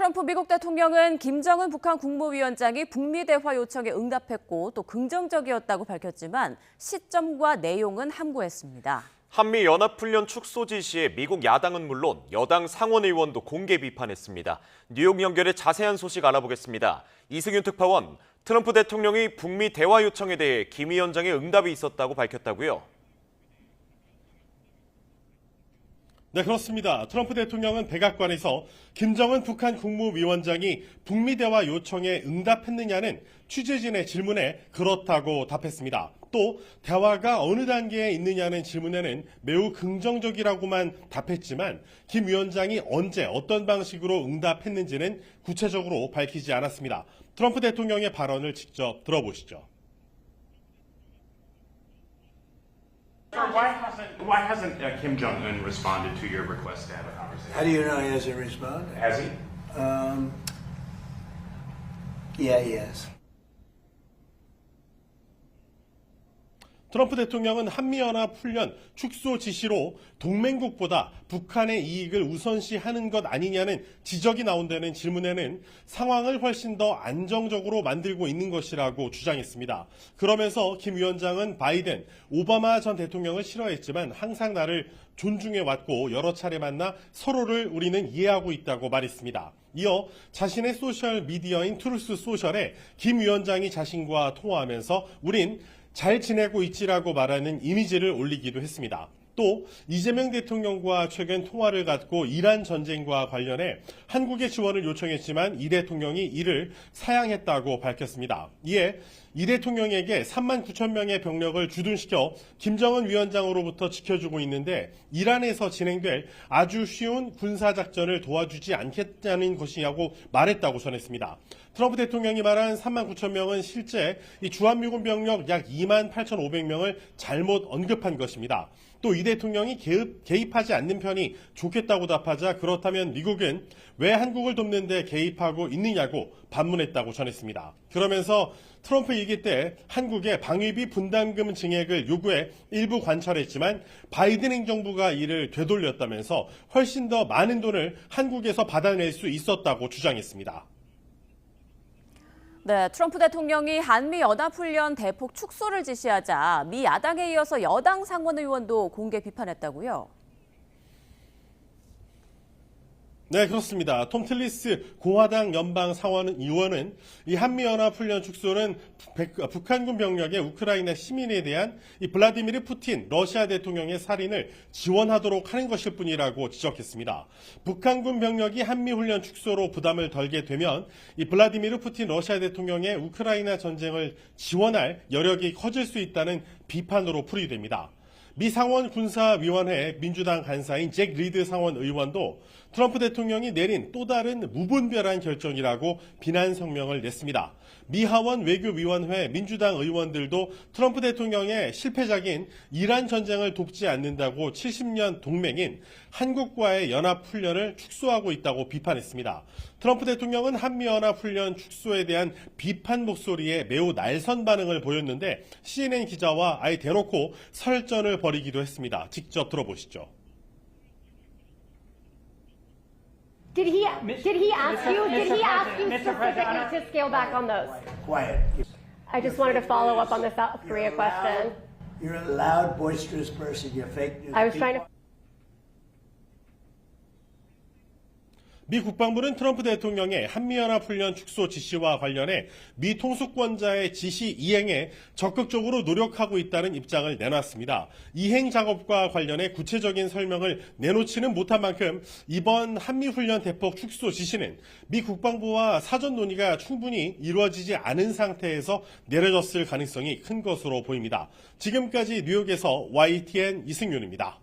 트럼프 미국 대통령은 김정은 북한 국무위원장이 북미 대화 요청에 응답했고 또 긍정적이었다고 밝혔지만 시점과 내용은 함구했습니다. 한미연합훈련 축소 지시에 미국 야당은 물론 여당 상원의원도 공개 비판했습니다. 뉴욕 연결의 자세한 소식 알아보겠습니다. 이승윤 특파원, 트럼프 대통령이 북미 대화 요청에 대해 김 위원장의 응답이 있었다고 밝혔다고요? 네, 그렇습니다. 트럼프 대통령은 백악관에서 김정은 북한 국무위원장이 북미 대화 요청에 응답했느냐는 취재진의 질문에 그렇다고 답했습니다. 또 대화가 어느 단계에 있느냐는 질문에는 매우 긍정적이라고만 답했지만 김 위원장이 언제 어떤 방식으로 응답했는지는 구체적으로 밝히지 않았습니다. 트럼프 대통령의 발언을 직접 들어보시죠. Why hasn't Kim Jong-un responded to your request to have a conversation? How do you know he hasn't responded? Has he? Yeah, he has. 트럼프 대통령은 한미연합훈련 축소 지시로 동맹국보다 북한의 이익을 우선시하는 것 아니냐는 지적이 나온다는 질문에는 상황을 훨씬 더 안정적으로 만들고 있는 것이라고 주장했습니다. 그러면서 김 위원장은 바이든, 오바마 전 대통령을 싫어했지만 항상 나를 존중해왔고 여러 차례 만나 서로를 우리는 이해하고 있다고 말했습니다. 이어 자신의 소셜미디어인 트루스 소셜에 김 위원장이 자신과 통화하면서 우린 잘 지내고 있지라고 말하는 이미지를 올리기도 했습니다. 또 이재명 대통령과 최근 통화를 갖고 이란 전쟁과 관련해 한국의 지원을 요청했지만 이 대통령이 이를 사양했다고 밝혔습니다. 이에 이 대통령에게 3만 9천 명의 병력을 주둔시켜 김정은 위원장으로부터 지켜주고 있는데 이란에서 진행될 아주 쉬운 군사작전을 도와주지 않겠다는 것이냐고 말했다고 전했습니다. 트럼프 대통령이 말한 3만 9천 명은 실제 이 주한미군 병력 약 2만 8,500명을 잘못 언급한 것입니다. 또 이 대통령이 개입하지 않는 편이 좋겠다고 답하자 그렇다면 미국은 왜 한국을 돕는 데 개입하고 있느냐고 반문했다고 전했습니다. 그러면서 트럼프 일기 때 한국의 방위비 분담금 증액을 요구해 일부 관철했지만 바이든 행정부가 이를 되돌렸다면서 훨씬 더 많은 돈을 한국에서 받아낼 수 있었다고 주장했습니다. 네, 트럼프 대통령이 한미연합훈련 대폭 축소를 지시하자 미 야당에 이어서 여당 상원의원도 공개 비판했다고요? 네, 그렇습니다. 톰 틸리스 공화당 연방 상원의원은 이 한미연합훈련 축소는 북한군 병력의 우크라이나 시민에 대한 이 블라디미르 푸틴 러시아 대통령의 살인을 지원하도록 하는 것일 뿐이라고 지적했습니다. 북한군 병력이 한미훈련 축소로 부담을 덜게 되면 이 블라디미르 푸틴 러시아 대통령의 우크라이나 전쟁을 지원할 여력이 커질 수 있다는 비판으로 풀이됩니다. 미 상원 군사위원회 민주당 간사인 잭 리드 상원 의원도 트럼프 대통령이 내린 또 다른 무분별한 결정이라고 비난 성명을 냈습니다. 미 하원 외교위원회 민주당 의원들도 트럼프 대통령의 실패작인 이란 전쟁을 돕지 않는다고 70년 동맹인 한국과의 연합훈련을 축소하고 있다고 비판했습니다. 트럼프 대통령은 한미연합훈련 축소에 대한 비판 목소리에 매우 날선 반응을 보였는데 CNN 기자와 아예 대놓고 설전을 벌이기도 했습니다. 직접 들어보시죠. Did he ask you specifically to scale back on those? Quiet. I just wanted to follow up on the South Korea question. You're a loud, boisterous person. You're fake news. I was trying to. 미 국방부는 트럼프 대통령의 한미연합훈련 축소 지시와 관련해 미 통수권자의 지시 이행에 적극적으로 노력하고 있다는 입장을 내놨습니다. 이행 작업과 관련해 구체적인 설명을 내놓지는 못한 만큼 이번 한미훈련 대폭 축소 지시는 미 국방부와 사전 논의가 충분히 이루어지지 않은 상태에서 내려졌을 가능성이 큰 것으로 보입니다. 지금까지 뉴욕에서 YTN 이승윤입니다.